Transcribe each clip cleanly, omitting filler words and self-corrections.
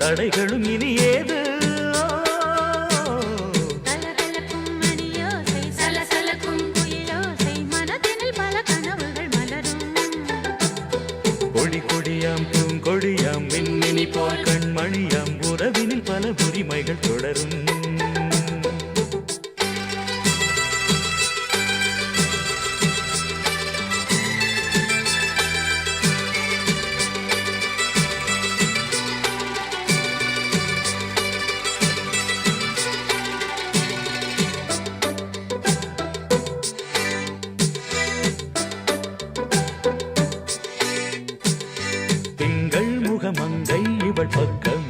தடைகளும் இனி ஏது கொடி கொடியாம் பூங்கொடியாம் மின்மினி போல் கண்மணியாம் உறவினில் பல உரிமைகள் தொடரும் மங்கை இவள் பக்கம்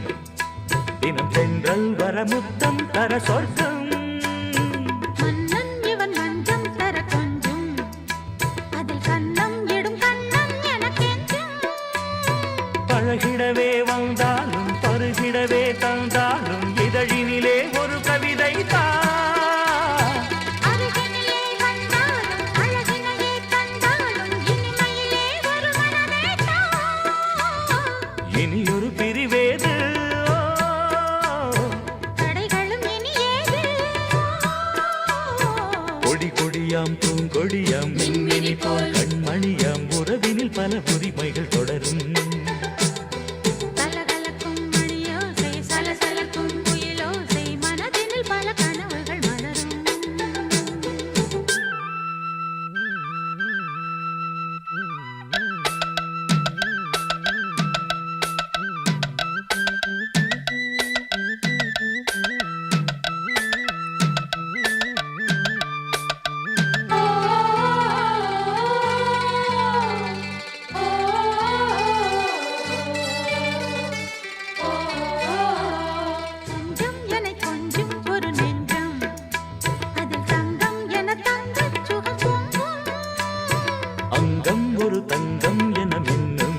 தினம் தென்றல் வர முத்தம் தர சொர்க்கம் மன்னன் இவன் மஞ்சம் தர கொஞ்சம் அதில் கண்ணம் இடும் கண்ணம் எனக்கென்றும் பழகிடவே வந்தாலும் பருகிடவே தந்தாலும் இதழினிலே ஒரு கவிதை தான் இனியொரு பிரிவேது தடைகளும் இனியேது கொடி கொடியாம் பூங்கொடியாம் மின்மினி போல் கண்மணியாம் உறவினில் பல உரிமைகள் தொடரும் கலகலக்கும் மணியோசை சலசலக்கும் குயிலோசை மனதினில் பல கனவுகள் மலரும் அங்கம் ஒரு தங்கம் என மின்னும்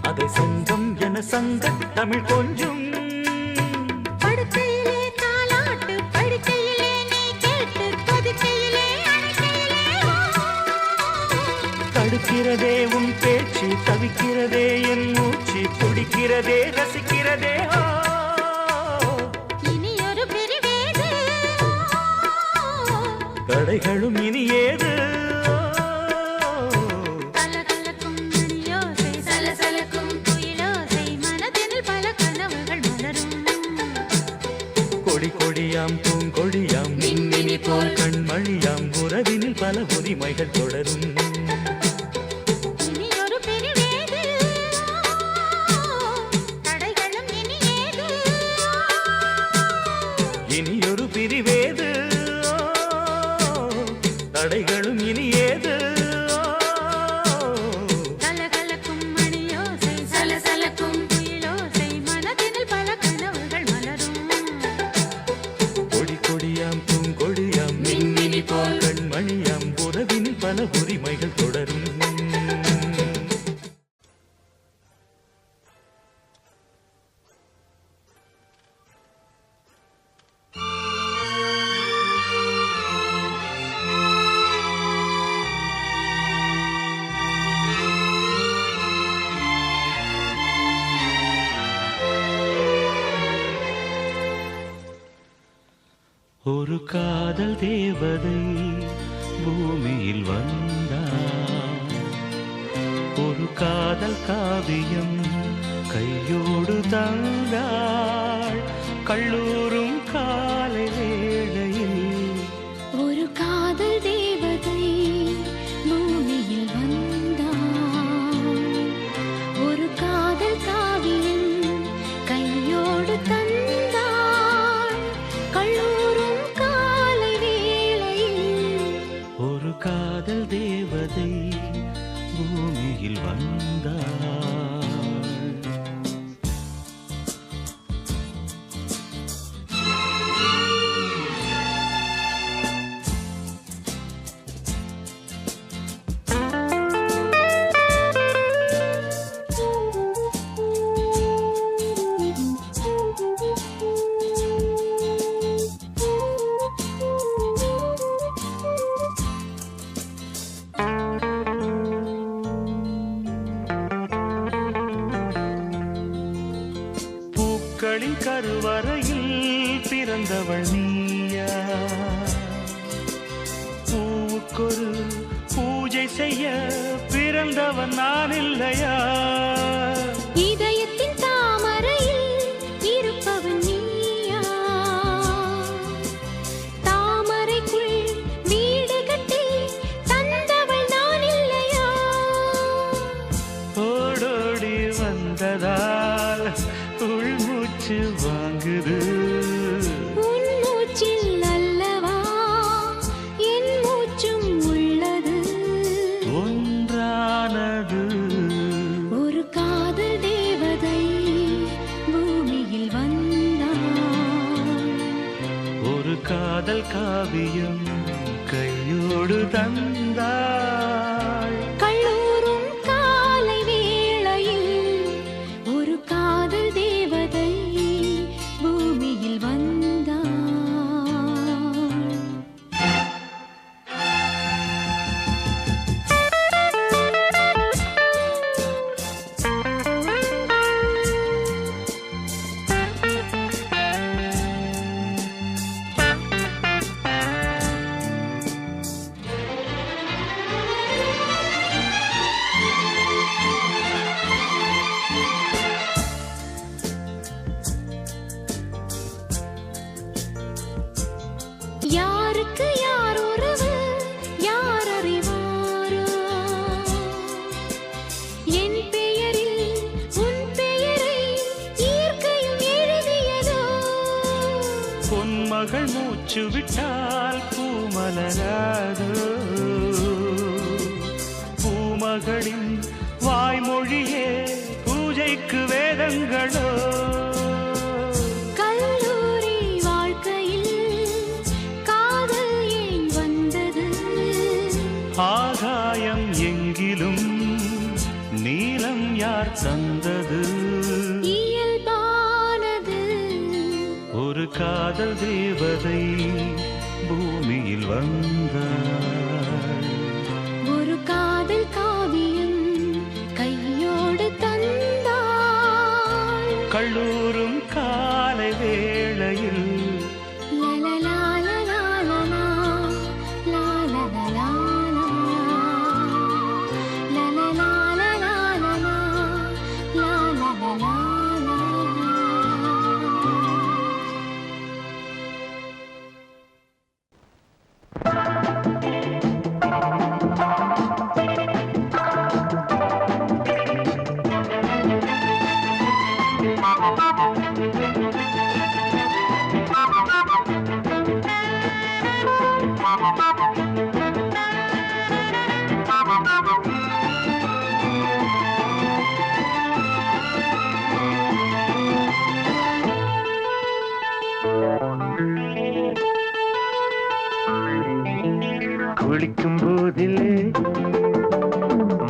அதை சங்கம் என சங்க தமிழ் கொஞ்சும் படுக்கையிலே தாலாட்டு படுக்கையிலே நீ கேட்டு கொதிக்கையிலே அணைக்கையிலே தடுக்கிறதே உன் பேச்சு தவிக்கிறதே என் மூச்சு துடிக்கிறதே ரசிக்கிறதே இனியொரு பிரிவேது தடைகளும் இனி ஏது கொடி கொடியாம் பூங்கொடியாம் மின்மினி போல் கண்மணியாம் உறவினில் பல உரிமைகள் தொடரும் இனியொரு பிரிவேது தடைகளும் இனியேது இனியொரு பிரிவேது தடைகளும் இனி ஏது கலகலக்கும் மணியோசை சலசலக்கும் குயிலோசை மனதினில் பல கனவுகள் மலரும் கொடி கொடியாம் பூங்கொடியாம் மின்மினி போல் கண்மணியாம் உறவினில் பல உரிமைகள் தொடரும் ஒரு காதல் தேவதை பூமியில் வந்தாள். ஒரு காதல் காவியம் கையோடு தந்தாள். கல்லூரும் காலை வேளையில் ஒரு காதல் தேவதை பூமியில் வந்தாள். ஒரு காதல் காவியம் கையோடு தந்தாள். கல்லூரும் காலை வேளையில் ஒரு காதல் தேவதை பூமியில் வந்தாள். பூக்களின் கருவறையில் பிறந்தவள் நீயா? பூவுக்கொரு பூஜை செய்ய பிறந்தவன் நான் இல்லையா? இதயத்தின் தாமரையில் இருப்பவன் நீயா? தாமரைக்குள் வீடு கட்டி தந்தவள் நான் இல்லையா? ஓடோடி வந்ததால் உள்மூச்சு வாங்குது. உன் மூச்சில் அல்லவா என் மூச்சும் உள்ளது. ஒன்றானது ஒரு காதல் தேவதை பூமியில் வந்தாள். ஒரு காதல் காவியம் கையோடு தந்தாள். கல்லூரும் காலை வேளையில் ஒரு காதல் தேவதை பூமியில் வந்தாள். யாருக்கு யார் உறவு யார் அறிவாரோ? என் பெயரில் உன் பெயரை இயற்கையும் எழுதியதோ? பொன்மகள் மூச்சு விட்டால் பூமலராதோ? பூமகளின் வாய்மொழியே பூஜைக்கு வேதங்களோ? கல்லூரி வாழ்க்கையில் காதல் ஏன் வந்தது? ஆகாயம் எங்கிலும் நீலம் யார் தந்தது? இயல்பானது ஒரு காதல் தேவதை பூமியில் வந்தாள். ஒரு காதல் காவியம் கையோடு தந்தாள். கல்லூரும் காலை வேளையில் லலலாலலாலலா, லாலலலாலா, லலலாலலாலலா, லாலலலாலா. குளிக்கும் போதிலே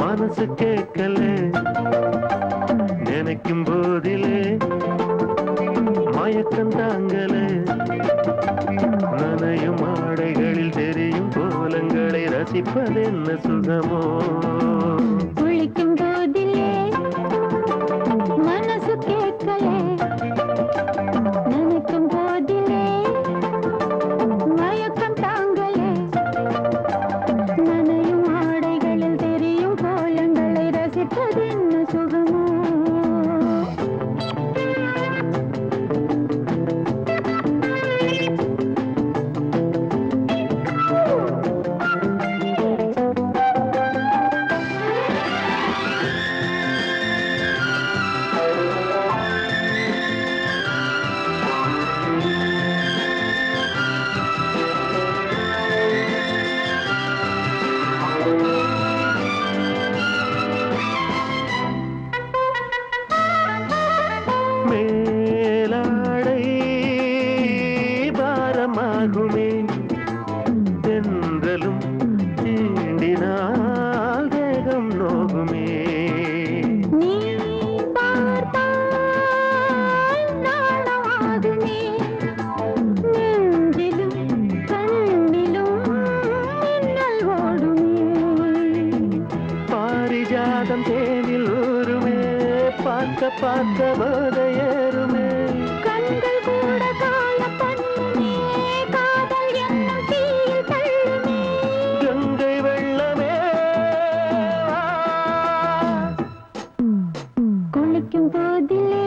மனசு கேட்கல, நினைக்கும் போதிலே மயக்கம் தாங்கல. நனையும் ஆடைகளில் தெரியும் கோலங்களை ரசிப்பதென்ன சுகமோ? குளிக்கும் போதிலே மனசு கேட்கலே, நினைக்கும் போதிலே பாசம் தேனில் ஊருமே, பார்க்க பார்க்க போதை ஏறுமே. கண்கள் கூட காய பண்ணுமே, காதல் என்னும் தீயில் தள்ளுமே. கங்கை வெள்ளமே வா. குளிக்கும் போதிலே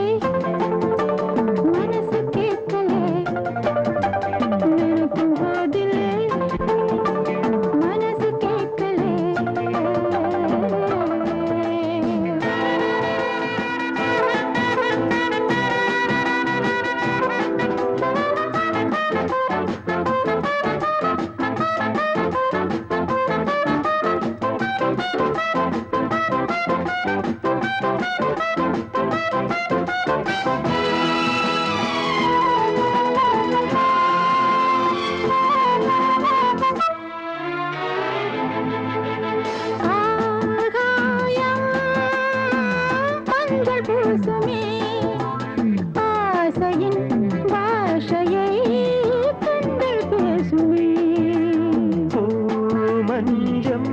மனசு கேட்கலே, நினைக்கும் போதிலே மனசு கேட்கலே. ஆகாயம் மஞ்சள் பூசுமே, ஆசையின் பாஷையை கண்கள் பேசுமே. மஞ்சம்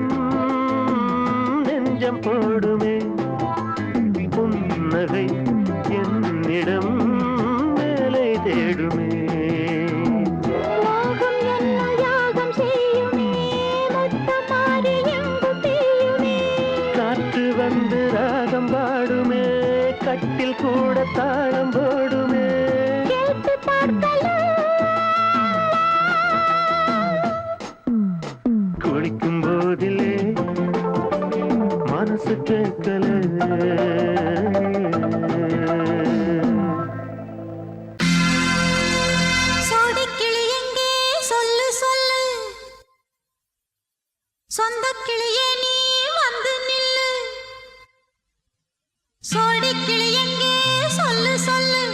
நெஞ்சம் போடுமே, புன்னகை என்னிடம் மேலே தேடுமே. மோகம் என்னும் யாகம் செய்யுமே, முத்தமாரி எங்கு பெய்யுமே. காற்று வந்து ராகம் பாடுமே, கட்டில் கூட தாளம் போடுமே. கேட்டு பார்க்கலாம். குளிக்கும் போதிலே மனசு கேட்கல. சோடிக்கிளி எங்கே சொல்லு சொல்லு, சொந்தக் கிளியே நீ வந்து நில்லு. சோடிக்கிளி எங்கே சொல்லு சொல்லு,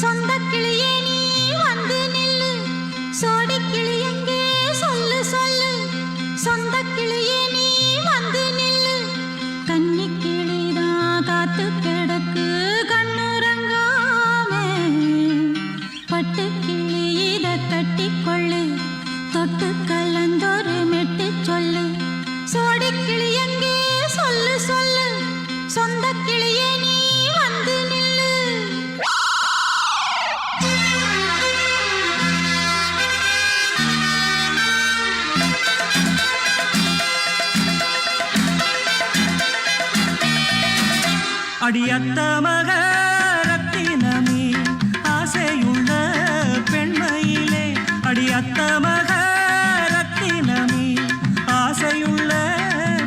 சொந்தக் கிளியே நீ வந்து நில்லு. சோடிக்கிளி எங்கே சொல்லு சொல்லு, சொந்தக் கிளியே நீ வந்து நில்லு. கன்னிக் கிளிதான் காத்து கிடக்கு கண்ணுறங்காமே, பட்டு கிளி இத கட்டிக்கொள்ளு, தொட்டு கலந்தொரு மெட்டு சொல்லு. சோடிக் கிளி எங்கே சொல்லு சொல்லு, சொந்தக் கிளியே நீ வந்து நில்லு. அடியத்த மக ரத்தினமே ஆசையுள்ள பெண்மையிலே, அடியத்த மக ரத்தினமே ஆசையுள்ள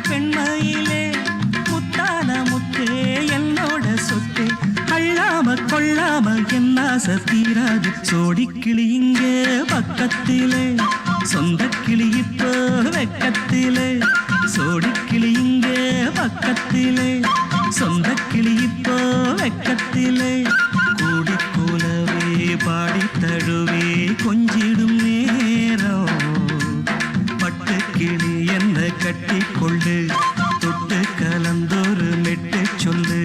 பெண்மையிலே, முத்தான முத்தே என்னோட சொத்து, அள்ளாம கொள்ளாம என்ன தீராது. சோடிக்கிளி இங்கே பக்கத்திலே, சொந்த கிளி இப்போ வெக்கத்திலே. சோடிக்கிளி இங்கே பக்கத்திலே, சொந்த கிளி இப்போ வெக்கத்திலே. கூடி கூலவே பாடி தழுவே கொஞ்சிடும் நேரம், பட்டு கிளி என்ன கட்டிக்கொள்ளு, தொட்டு கலந்தொரு மெட்டு சொல்லு.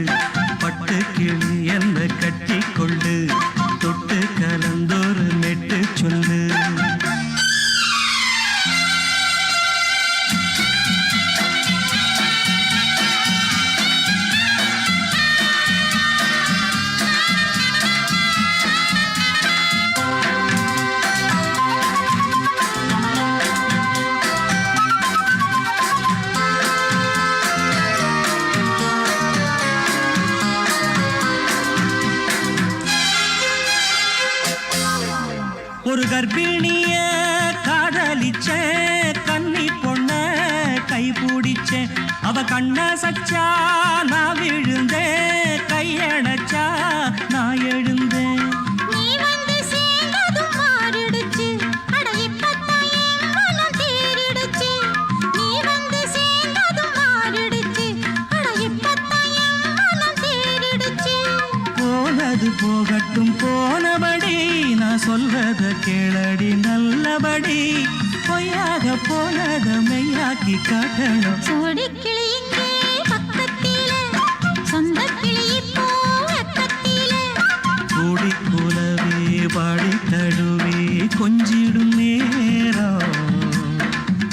பட்டு கிளி என்ன கட்டிக்கொள்ளு, தொட்டு கலந்தொரு மெட்டு சொல்லு. ஒரு கர்ப்பிணிய காதலிச்ச கன்னி பொண்ண கை பிடிச்ச, அவ கண்ண சச்சா நான் விழுந்தேன், கையணைச்சா நான் எழுந்தேன். நீ வந்து சேர்ந்ததும் மாறிடுச்சு, அட இப்பத்தான் என் மனம் தேறிடுச்சு. நீ வந்து சேர்ந்ததும் மாறிடுச்சு, அட இப்பத்தான் என் மனம் தேறிடுச்சு. போனது போகட்டும் போனபடி, நான் சொல்றத கேளடி நல்லபடி. பொய்யாக போனத மெய்யாக்கி காட்டணும். சோடிக்கிளி இங்கே பக்கத்திலே, சொந்தக் கிளி இப்போ வெக்கத்திலே. கூடி கூலவே பாடி தழுவே கொஞ்சிடும் நேரம்,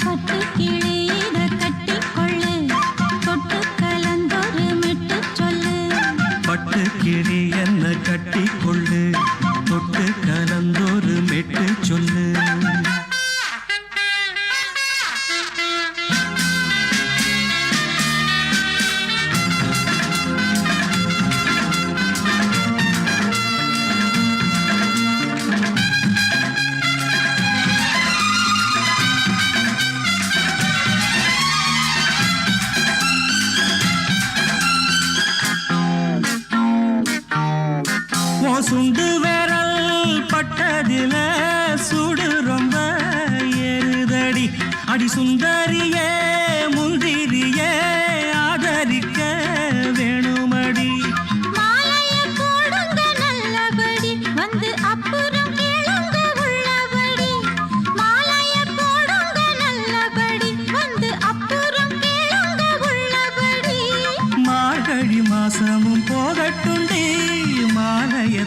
பட்டு கிளி இத கட்டிக்கொள்ளு, தொட்டு கலந்தொரு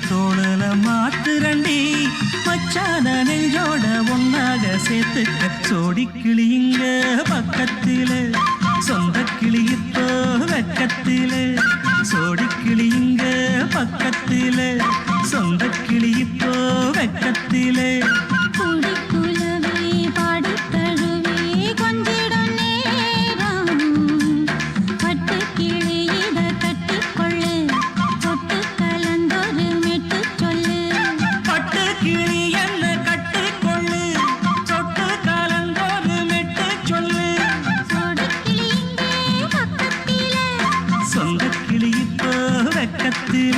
தோழல மாத்துரண்டி மச்சான நெஞ்சோட ஒன்னாக சேர்த்துக்க சோடி கிளியுங்க பக்கத்தில சொந்த கிளி இப்போ வெக்கத்தில சோடி கிளியுங்க பக்கத்தில சொந்த கிளி இப்போ வெக்கத்தில குடிக்குலவே பாடித் தழுவி கொஞ்சிடும் நேரம். பட்டுக் கிளி இத கட்டிக்கொள்ளு, தொட்டு கலந்தொரு மெட்டுச் சொல்லு. பட்டு கிளி என்ன கட்டிக்கொள்ளு சொட்டு கலந்தோரு மெட்டு சொல்லு சோடிக் கிளி இங்கே பக்கத்திலே, சொந்த கிளி இப்போ வெக்கத்தில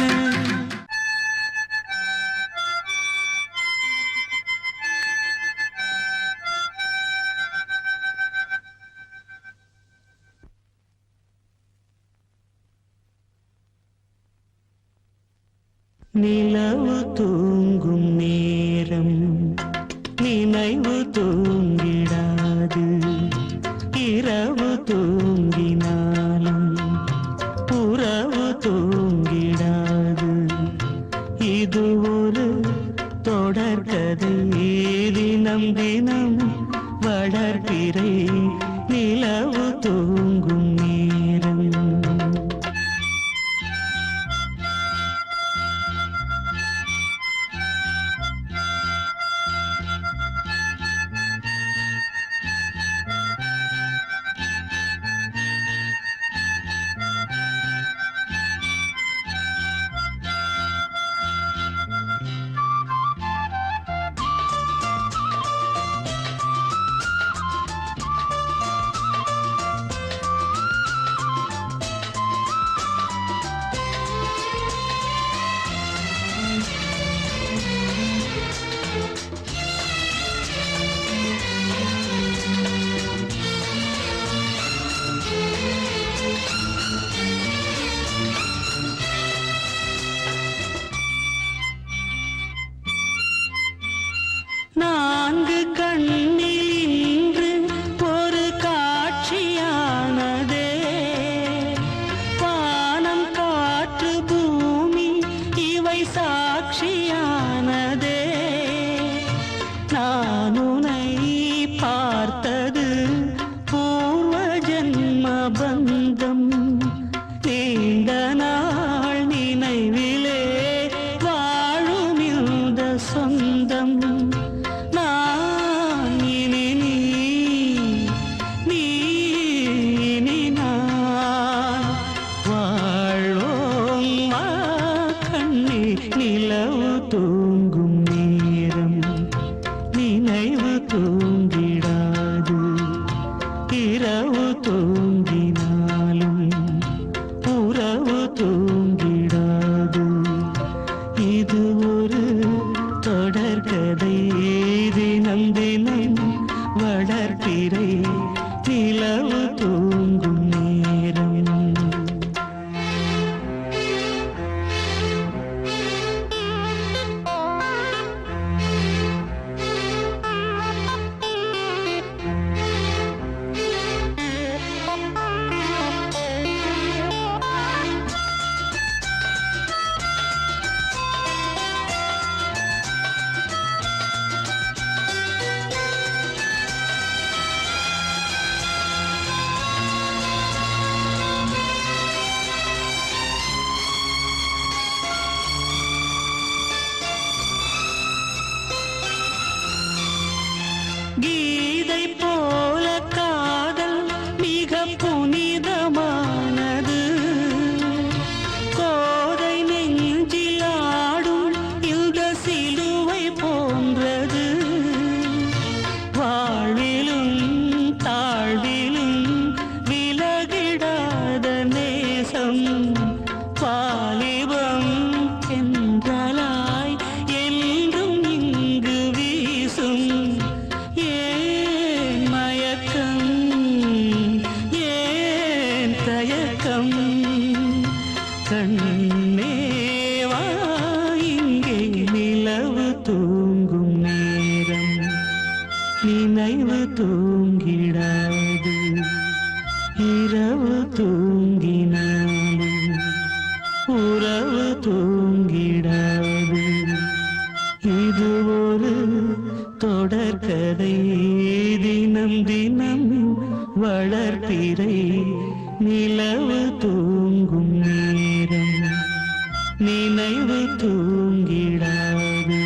நிலவு தூங்கும் நேரம் நினைவு தூங்கிடாது இரவு தூங்கினாலும் உறவு தூங்கிடாது இது ஒரு தொடர்கதை தினம் தினம் வளர்பிறை நிலவு தூங்கும் நேரம் நான்கு கண்ணில் இன்று ஒரு காட்சியானதே வானம் காற்று பூமி இவை சாட்சியானதே நான் உன்னை பார்த்தது பூர்வ ஜன்ம பந்தம் நீண்ட நாள் நினைவிலே வாழும் இந்த சொந்தம் நான் இனி நீ இனி நான் வாழ்வோம் வா கண்ணே நிலவு தூங்கும் நேரம் நினைவு தூங்கிடாது இரவு தூங்கினாலும் உறவு தூங்கிடாது இது ஒரு தொடர்கதை தினம் தினம் வளர்பிறை நிலவு தூங்கும் நேரம் கீதை போல காதல் மிக புனிதமானது கோதை நெஞ்சில் ஆடும் இந்த சிலுவை போன்றது வாழ்விலும் தாழ்விலும் விலகிடாத நேசம் வாலிபம் என்றலாய் என்றும் இங்கு வீசும் ஏன் மயக்கம் ஏன் குளிரை நிலவு தூங்கும் நேரம் நினைவு தூங்கிடாது.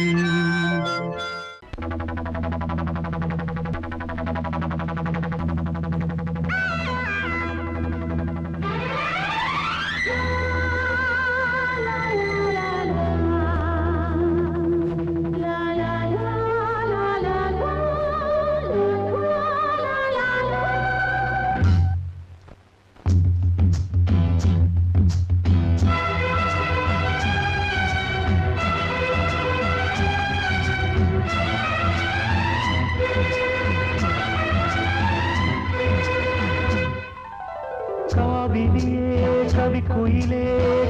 காவிரியே கவிக்குயிலே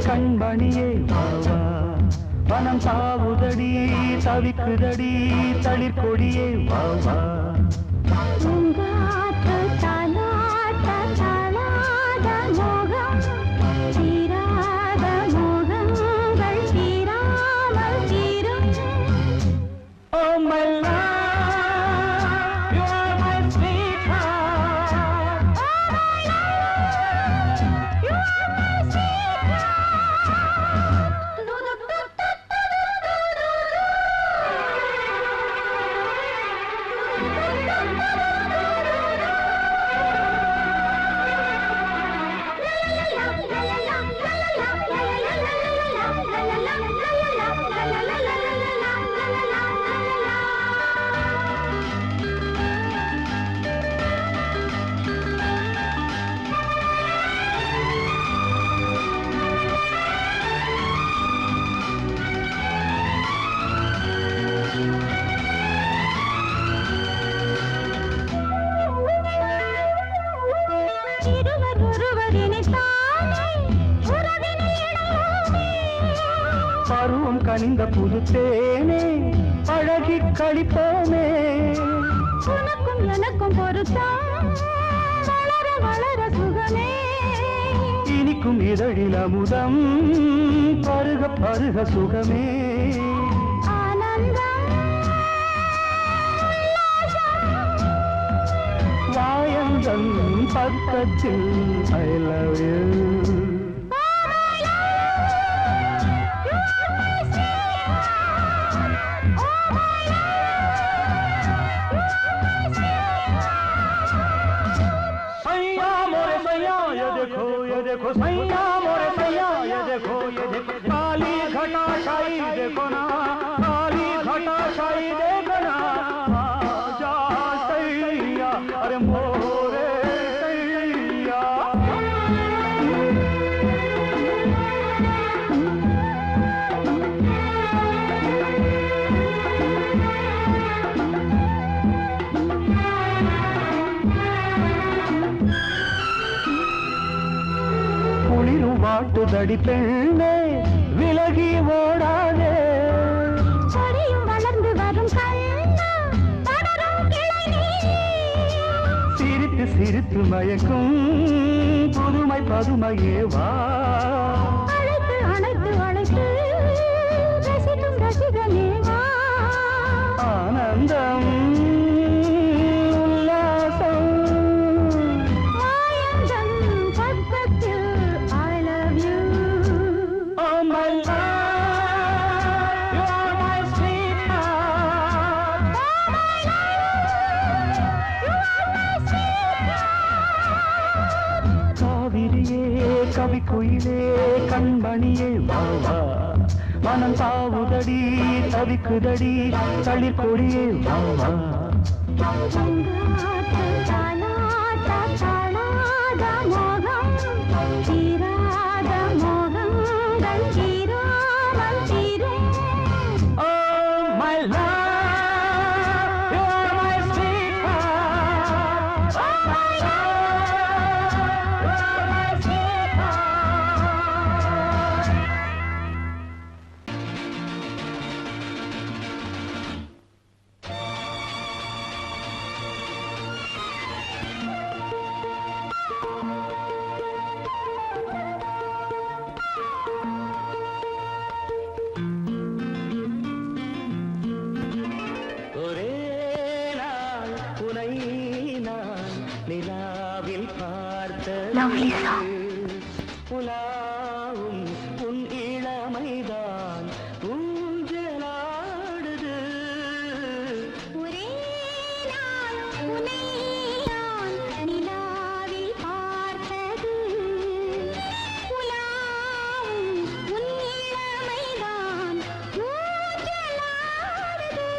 கண்மணியே வாவா வனம் சாவுதடி தவிக்குதடி தளிர்கொடியே வாவா பூங்காற்று தாலாட்ட தாளாத மோகம் தீராத மோகங்கள் தீராமல் தீரும். Oh my love, you are my sweetheart. You are my sweetheart. இருவர் ஒருவர் இணைத்தாலே உறவினில் இணைவோமே. பருவம் கனிந்த புது தேனே அழகி கழிப்போமே உனக்கும் எனக்கும் பொருத்தம் வளர வளர சுகமே. இனிக்கும் இதழில் அமுதம் பருக பருக சுகமே ஆனந்தம் வாயந்தன் பக்கத்தில் I love you. सैया मोरे सैया ये देखो सैया मोरे सैया ये देखो काली घटा शाही देखो ना काली घटा शाही देखो ना आजा सैया अरे मोरे सैया குளிரும் வாட்டுதடி பெண்ணே விலகி ஓடாதே கொடியும் வளர்ந்து வரும் கண்ணா படரும் கிளை நீ. சிரித்து சிரித்து மயக்கும் புதுமை பதுமையே வா அழைத்து அழைத்து அழைத்து ரசிக்கும் ரசிகனே வா. ஆனந்தம் உல்லாசம் மாயந்தன் பக்கத்தில் I love you. Oh my love, you are my sweetheart. காவிரியே கவிக்குயிலே கண்மணியே வாவா மனம் தாவுதடி தவிக்குதடி தளிர்கொடியே வாவா பூங்காற்று தாலாட்ட தாளாத மோகம் தீராத மோகங்கள் தீராமல் தீரும். Oh my love, you are my sweetheart. Oh my love, you are my sweetheart. Lovely song. உலாவும் உன் இளமைதான் ஊஞ்சலாடுது. ஒரே நாள் உன்னை நான் நிலாவில் பார்த்தது. உலாவும் உன் இளமைதான் ஊஞ்சலாடுது.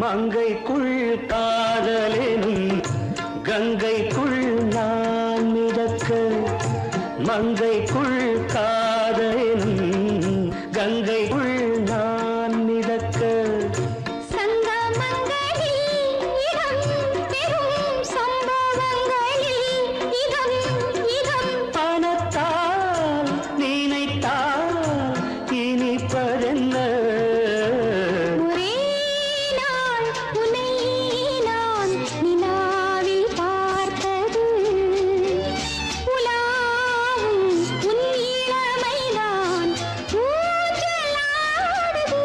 மங்கைக்குள் காதலெனும் கங்கைக்குள் நான் மிதக்க. மங்கைக்குள் காதலெனும் கங்கைக்குள் நான் மிதக்க. சங்கமங்களில் இடம் பெறும் சம்பவங்களில் இதம் இதம் பணத்தால் நினைத்தால் இனிப்பதென்ன. ஒரே நாள் உன்னை நான் நிலாவில் பார்த்தது. உலாவும் உன் இளமைதான் ஊஞ்சலாடுது.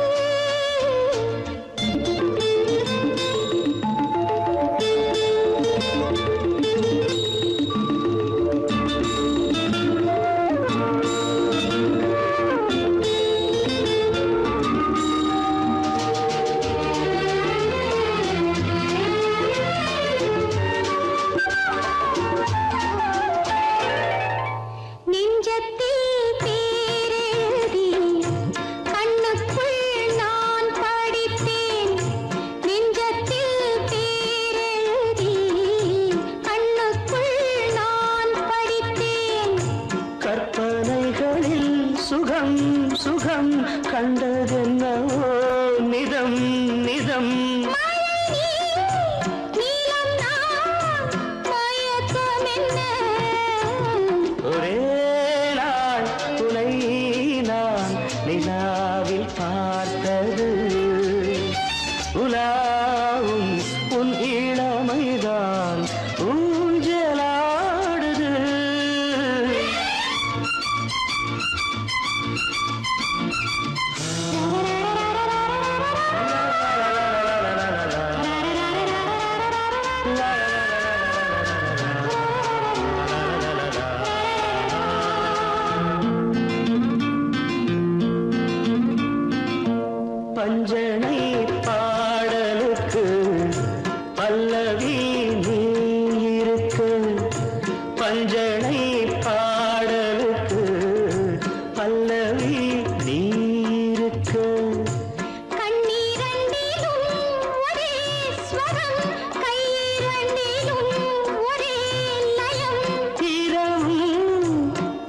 நெஞ்சத்தில் பேரெழுதி கண்ணுக்குள் நான் படித்தேன். நெஞ்சத்தில் பேரெழுதி கண்ணுக்குள் நான் படித்தேன். கற்பனைகளில் சுகம் சுகம் கண்டதென்னவோ நிதம் நிதம். நீலம் நான் மயக்கம் என்ன. ஒரே நாள் உனை நான் நிலாவில் பார்த்தது. உலாவும் உன் இளமைதான் ஊஞ்சலாடுது. பஞ்சனை பாடலுக்கு பல்லவி நீ இருக்கு. பஞ்சனை பாடலுக்கு பல்லவி நீ இருக்கு. கண்ணீரண்டிலும் ஒரே ஸ்வரம் கையிரண்டிலும் ஒரே லயம். இரவும்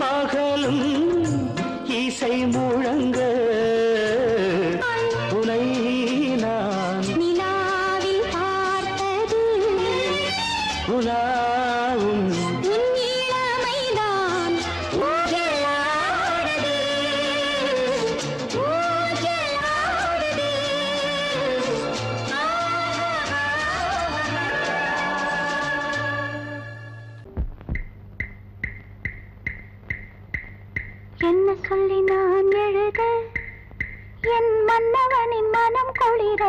பகலும் இசை முழங்க. உனை நான் நிலாவில் பார்த்தது. உலாவும் உன் இளமைதான் ஊஞ்சலாடுது. ஊஞ்சலாடுது. என்ன சொல்லி நான் எழுத என் மன்னவனின் மனம் குளிர.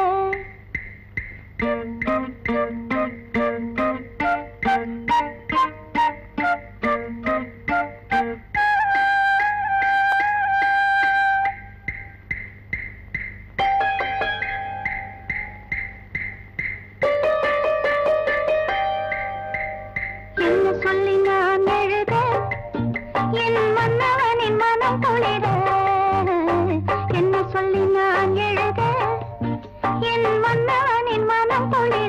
என்ன சொல்லி நான் எழுத என் மன்னவனின் மனம் குளிர. என்ன சொல்லி நான் எழுத என் மன்னவனின் மனம் குளிர.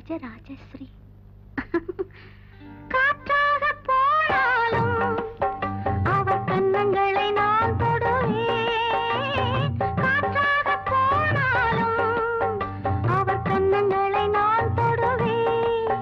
ராஜராஜஸ்ரீ. காற்றாக போனாலும் அவர் கன்னங்களை நான் தொடுவேன். காற்றாக போனாலும் அவர் கன்னங்களை நான் தொடுவேன்.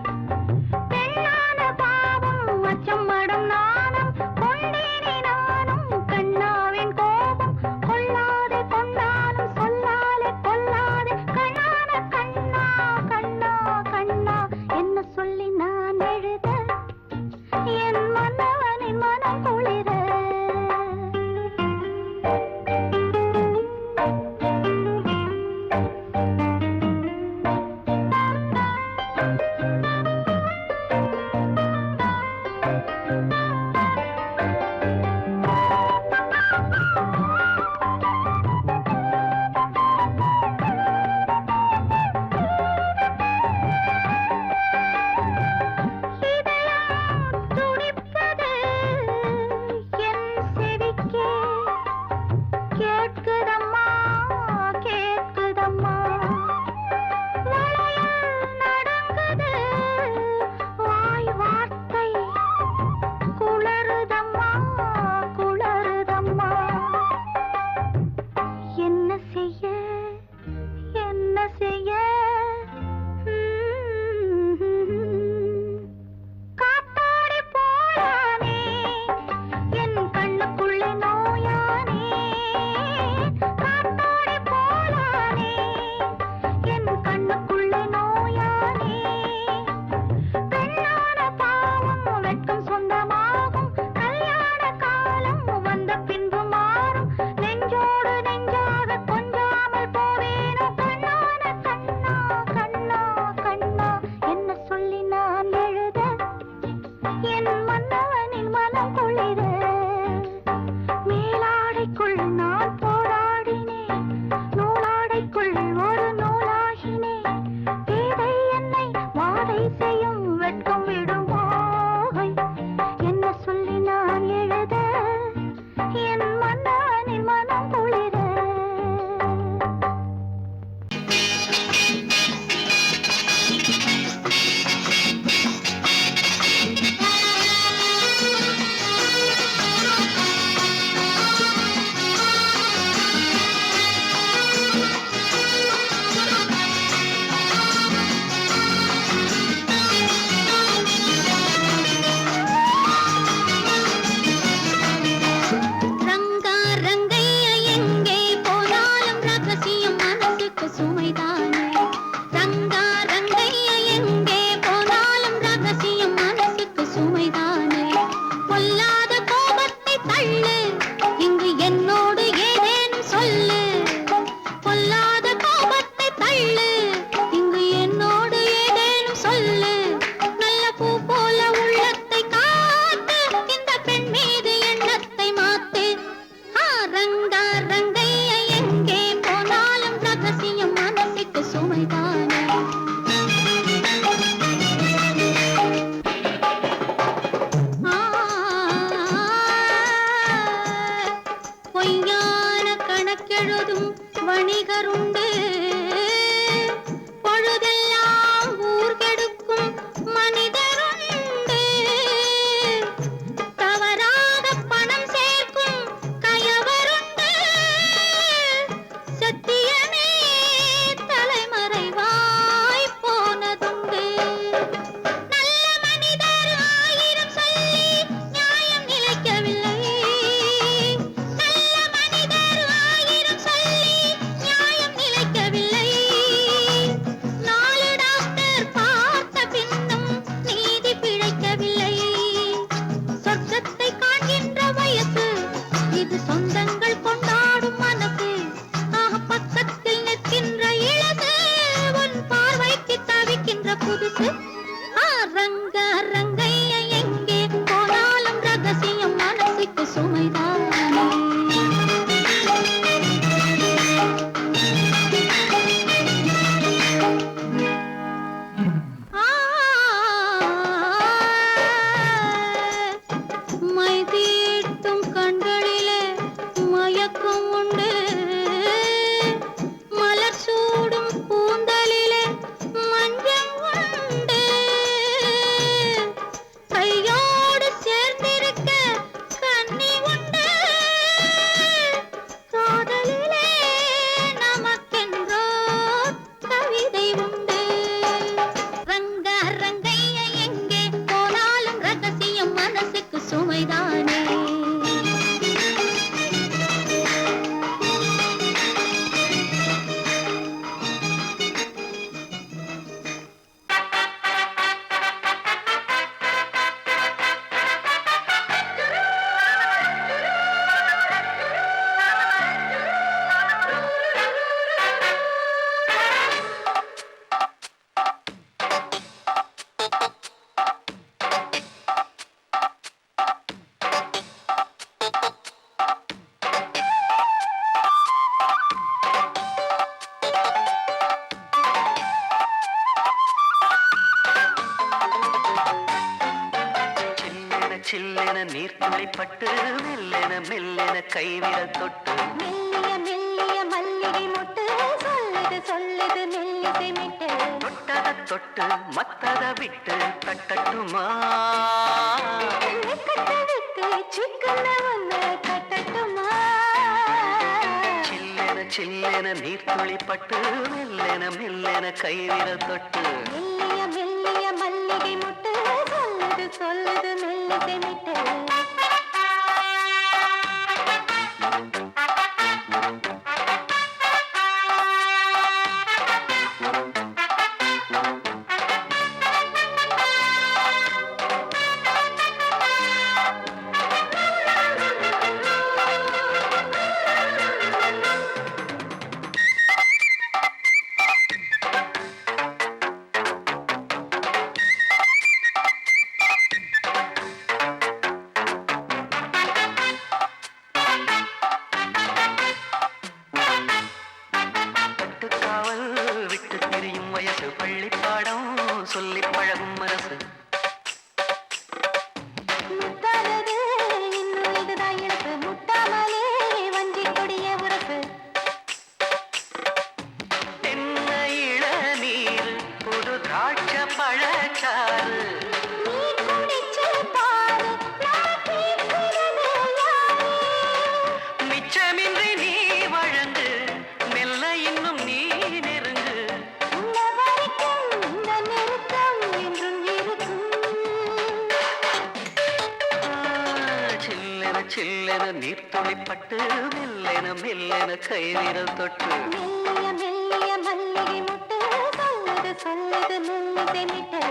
பெண்ணான பாவம் அச்சம் மடம் நாணம் கொண்டேனே நானும் கண்ணாவின் கோபம் கொள்ளாதே கொண்டாலும் சொல்லாலே கொல்லாதே கண்ணான கண்ணா கண்ணா கண்ணா என்ன சொல்லி நான் எழுத என் மன்னவனின் மனம் குளிர. துடிப்பது என் செவிக்கே கேட்குதம்மா கேட்குதம்மா. வளையல் நடுங்குது வாய் வார்த்தை குளறுதம்மா குளறுதம்மா. என்ன செய்ய என்ன செய்ய காத்தாடி போயானே என் கண்ணுக்குள்ளே நோயானே. காத்தாடி போயானே என் கண்ணுக்குள்ளே நோயானே. பெண்ணான பாவம் வெட்கம் சொந்தமாகும். கல்யாண காலம் வந்த பின்பு மாறும். நெஞ்சோடு நெஞ்சாக கொஞ்சாமல் போவேனோ கண்ணான கண்ணா கண்ணா கண்ணா என்ன சொல்லி நான் எழுத என் மன்னவனின் மனம் குளிர. மேலாடைக்குள் நான் போராடினேன் நூலாடைக்குள் ஒரு நூலாகினேன். பேதை என்னை வாதை செய்யும் வெட்கம் விடும் மோகை என்ன சொல்லி நான் எழுத என் மன்னவனின் மனம் குளிர. ரங்கா ரங்கையா எங்கே போனாலும் ரகசியம் மனசுக்கு சுமைதானே. ரங்கா ரங்கையா எங்கே போனாலும் ரகசியம் மனசுக்கு சுமைதானே. பொல்லாத கோபத்தை தள்ளு இங்கு என்னோடு ஏதேனும் சொல்லு. பொல்லாத கோபத்தை தள்ளு இங்கு என்னோடு ஏதேனும் சொல்லு. நல்ல பூ போல உள்ளத்தை காத்து இந்த பெண் மீது எண்ணத்தை மாத்து. ரங்கா ரங்கையா எங்கே போனாலும் ரகசியம் மனசுக்கு சுமைதானே. பொய்யான கணக்கெழுதும் வணிகருண்டு. பொழுதெல்லாம் ஊர் கெடுக்கும் மனிதருண்டு. தவறாக பணம் சேர்க்கும் கயவருண்டு. சத்தியமே தலைமறைவாய் போனதுண்டு. நல்ல மனிதர் ஆயிரம் சொல்லி நியாயம் நிலைக்கவில்லை. நல்ல மனிதர் ஆயிரம் சொல்லி நியாயம் நிலைக்கவில்லை. 4 டாக்டர் பார்த்த பின்னும் நீதி பிழைக்கவில்லை. சொர்க்கத்தை காண்கின்ற வயசு இது சொந்தங்கள் கொண்டாடும் மனசு. பக்கத்தில் நிற்கின்ற இழகு உன் பார்வைக்கு தவிக்கின்ற புதுசு. ரங்க ரங்கையா எங்கே போனாலும் ரகசியம் மனசுக்கு சுமைதானே. மை தீட்டும் கண்களிலே மயக்கம் உண்டு. மலர் சூடும் கூந்தலிலே மஞ்சள் உண்டு. சில்லென நீர்த்துளிப்பட்டு மெல்லென மெல்லென கைவிரல் தொட்டு மெல்லிய மெல்லிய மல்லிகை மொட்டு சொல்லுது சொல்லுது மெல்லிசை மிட்டு தொட்டத தொட்டு மத்தத விட்டு தட்டட்டுமா வெக்கத்தை விட்டு சிக்கன ஒன்று கட்டட்டுமா சில்லென சில்லென நீர்த்துளிப்பட்டு மெல்லென மெல்லென கைவிரல் தொட்டு மெல்லிய மெல்லிய மல்லிகை மொட்டு சொல்லுது சொல்லுது மெல்லிசை மிட்டு சொல்லி பழகும் மனசு முத்தானது இன்னும் இதுதான் எனக்கு முட்டாமலே வஞ்சி கொடிய உரசு தென்ன இளநீர் புது திராட்ச பழச்சாறு நீ குடிச்சு பாரு நான் கேட்கிறது யாரு மிச்சமின்றி நீ வழங்கு மெல்ல இன்னும் நீ நெருங்கு உன்ன வரைக்கும் இந்த நெருக்கம் என்றும் இருக்கும் சில்லென சில்லென நீர்த்துளிப்பட்டு மெல்லென மெல்லென கைவிரல் தொட்டு மெல்லிய மெல்லிய மல்லிகை மொட்டு சொல்லுது சொல்லுது மெல்லிசை மிட்டு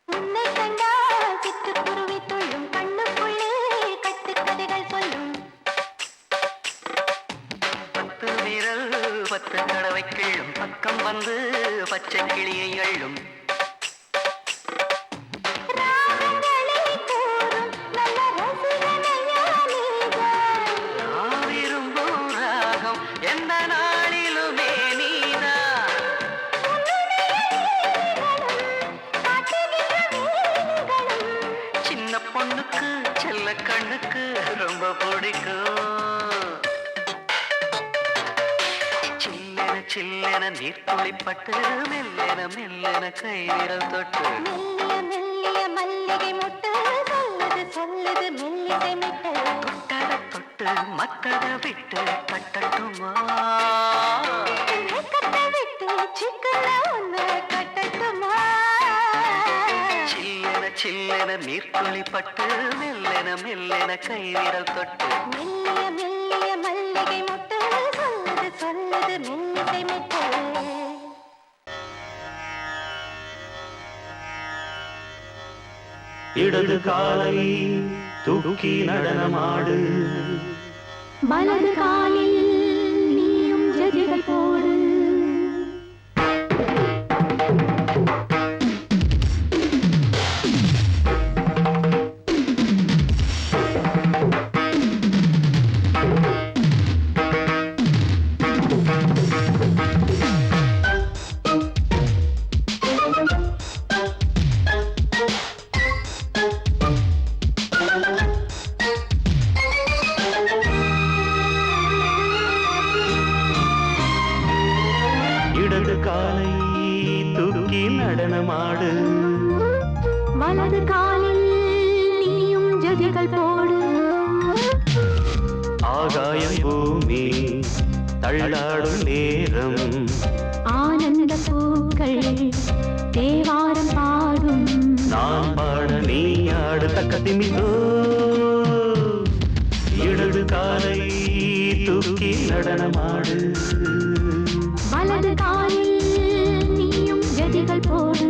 உன்னை கண்டால் சிட்டுக்குருவி துள்ளும் கண்ணுக்குள்ளே கட்டுக்கதைகள் சொல்லும் பத்து விரல் பத்து தடவை கிள்ளும் பக்கம் வந்து பச்சை கிளியை அள்ளும் ராகங்களை கூறும் நல்ல ரசிகனையா நீதான் நான் விரும்பும் ராகம் எந்த நாளிலுமே நீதான் சின்ன பொண்ணுக்கு செல்ல கண்ணுக்கு ரொம்ப பிடிக்கும் சில்லென சில்லென நீர்த்துளிப்பட்டு மெல்லென மெல்லென கைவிரல் தொட்டு மெல்லிய மெல்லிய மல்லிகை மொட்டு சொல்லுது சொல்லுது மெல்லிசை மிட்டு தொட்டத தொட்டு மத்தத விட்டு தட்டட்டுமா வெக்கத்தை விட்டு சிக்கன ஒன்று கட்டட்டுமா சில்லென சில்லென நீர்த்துளிப்பட்டு மெல்லென மெல்லென கைவிரல் தொட்டு மெல்லிய மெல்லிய மல்லிகை மொட்டு சொல்லுது சொல்லுது மெல்லிசை மிட்டு இடது காலை தூக்கி நடனமாடு வலது காலில் நீயும் ஜதிகள் போடு இடது காலை தூக்கி நடனமாடு வலது காலில் நீயும் ஜதிகள் போடு ஆகாயம் பூமி தள்ளாடும் நேரம் ஆனந்த பூக்கள் தேவாரம் பாடும் நான் பாட நீ தக்கத்திமிதோ இடது காலை தூக்கி நடனமாடு வலது காலில் நீயும் ஜதிகள் போடு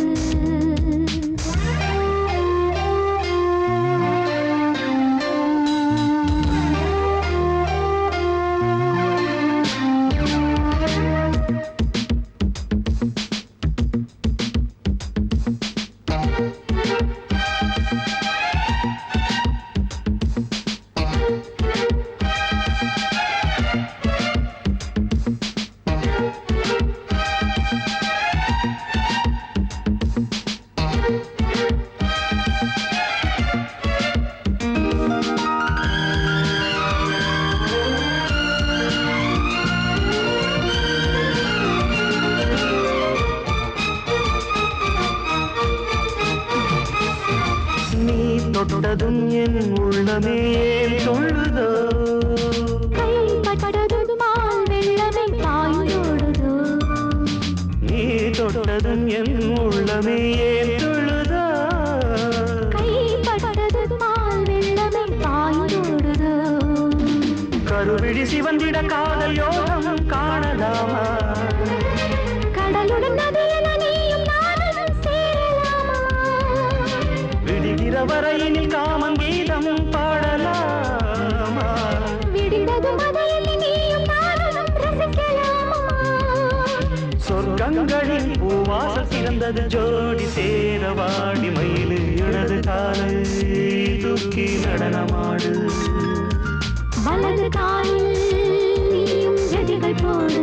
தொட்டதும் என் உள்ளமே சொல்லுதோ கைப்பட்டதும் மால் வெள்ளமே பாயோடுதோ நீ தொட்டதும் என் உள்ளமே சொல்லுதோ கைப்பட்டதும் மால் வெள்ளமே பாயோடுதோ கருவிழி சிவந்திட காதல் யோகம் காணலாமா கடலுடன் நதியென நீயும் நானும் சேரலாமா விடுகிற வரையினில் காமன் கீதம் பாடலாமா விடிந்ததும் அதையில் நீயும் நானும் ரசிக்கலாமா சொர்க்கங்களில் பூவாசல் சிறந்தது ஜோடி சேரவாடி மயிலு இடது காலை தூக்கி நடனமாடு வலது காலில் நீயும் ஜதிகள் போடு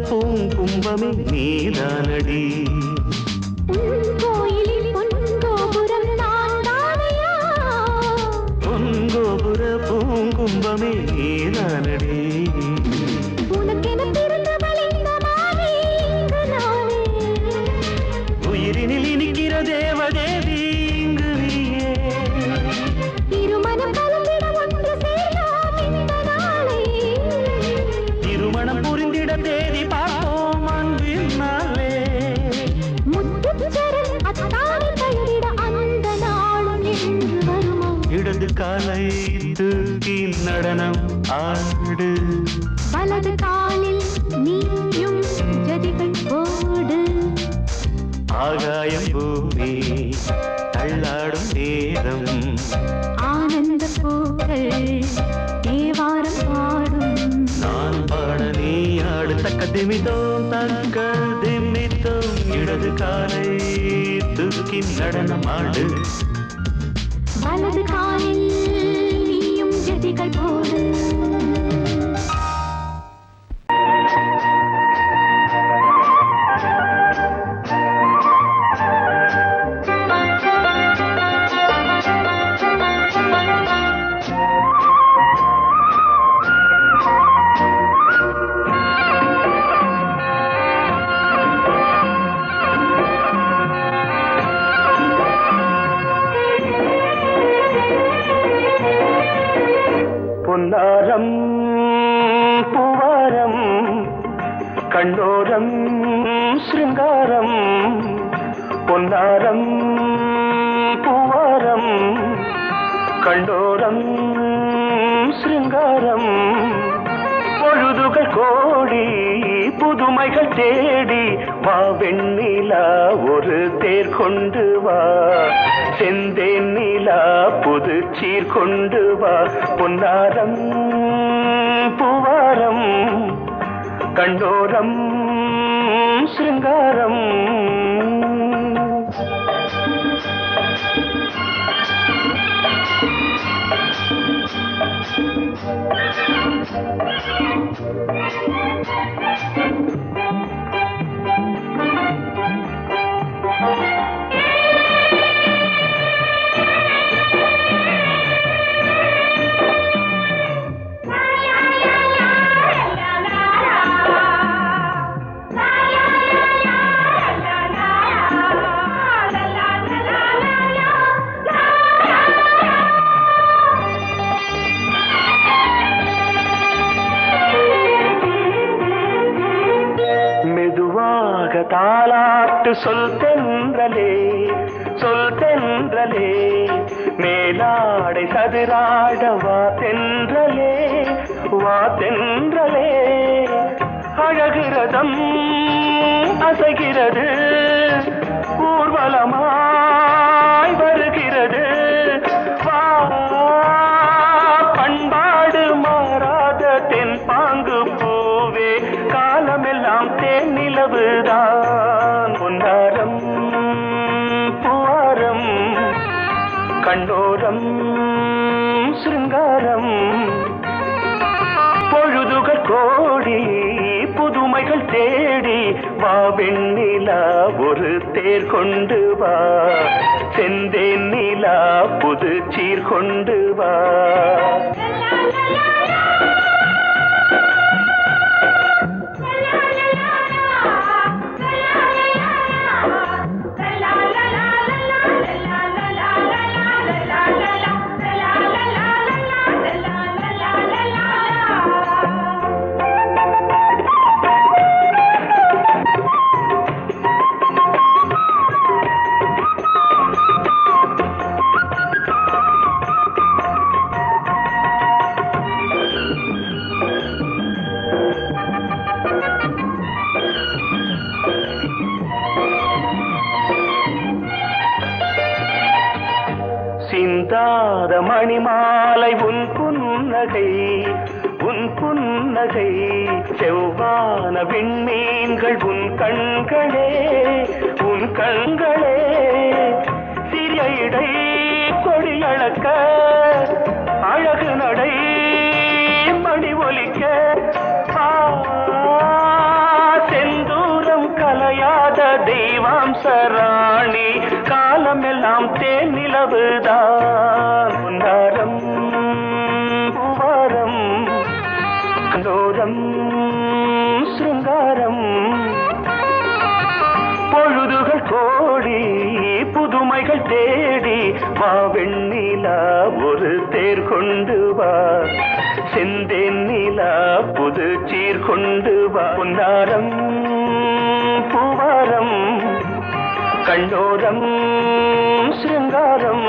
பூங்கும்பமே நீதானடி கோயிலில் பொன்கோபுரம் நான் தானையா பொன்கோபுர பூங்கும்பமே நீதானடி உனக்கென பிறந்தவள் இந்த மாலை இங்கு நானே உயிரினில் இனிக்கிற தேவதேவி இங்கு நீயே திருமணம் கலந்திட ஒன்று சேரலாம் இந்த நாளே திருமணம் புரிந்திட தேதி பார்ப்போம் அன்பினாலே முத்துச்சரம் அத்தானை தழுவிட அந்த நாளும் என்று வருமா இடது காலை தூக்கி நடனம் ஆடு வலது காலில் நீயும் ஜதிகள் போடு ஆகாயம் பூமி தள்ளாடும் நேரம் ஆனந்த பூக்கள் தேவாரம் பாடும் நான் பாட நீ ஆடு தக்க திமிதோம் தக்க திமித்தோம் இடது காலை தூக்கி நடனமாடு வலது காலில் நீயும் ஜதிகள் போடு பொன்னாரம் பூவாரம் கண்ணோரம் சிருங்காரம் பொன்னாரம் பூவாரம் கண்டோரம் சிருங்காரம் பொழுதுகள் கோடி புதுமைகள் தேடி வா வெண்ணிலா ஒரு தேர் கொண்டு வா செந்தேன் நிலா புது சீர் கொண்டு வா பொன்னாரம் பூவாரம் கண்டோரம் சிருங்காரம் பாட்டு சொல் தென்றலே சொல் தென்றலே மேலாடை சதுராட வா தென்றலே வா தென்றலே அழகிறதம் அசைகிறது ஊர்வலமாய் வருகிறது வா பண்பாடு மாறாத தென் பாங்கு பூவே காலமெல்லாம் தேன் நிலவுதான் பொன்னாரம் பூவாரம் கண்டோரம் சிருங்காரம் பொழுதுகள் கோடி புதுமைகள் தேடி வா வெண்ணிலா ஒரு தேர் கொண்டு வா செந்தேன் நிலா புது சீர் கொண்டு வா சிந்தாத மணிமாலை உன் புன்னகை செவ்வான விண்மீன்கள் உன் கண்களே சிறிய இடை கொடியளக்க அழகு நடை மணி ஒலிக்க செந்தூரம் கலையாத தெய்வாம்சராணி காலமெல்லாம் தேன் நிலவுதான் பொன்னாரம் பூவாரம் கண்டோரம் சிருங்காரம் பொழுதுகள் கோடி புதுமைகள் தேடி வா வெண்ணிலா ஒரு தேர் கொண்டு வா செந்தேன் நிலா புது சீர் கொண்டு வா பொன்னாரம் பூவாரம் கண்டோரம் சிருங்காரம்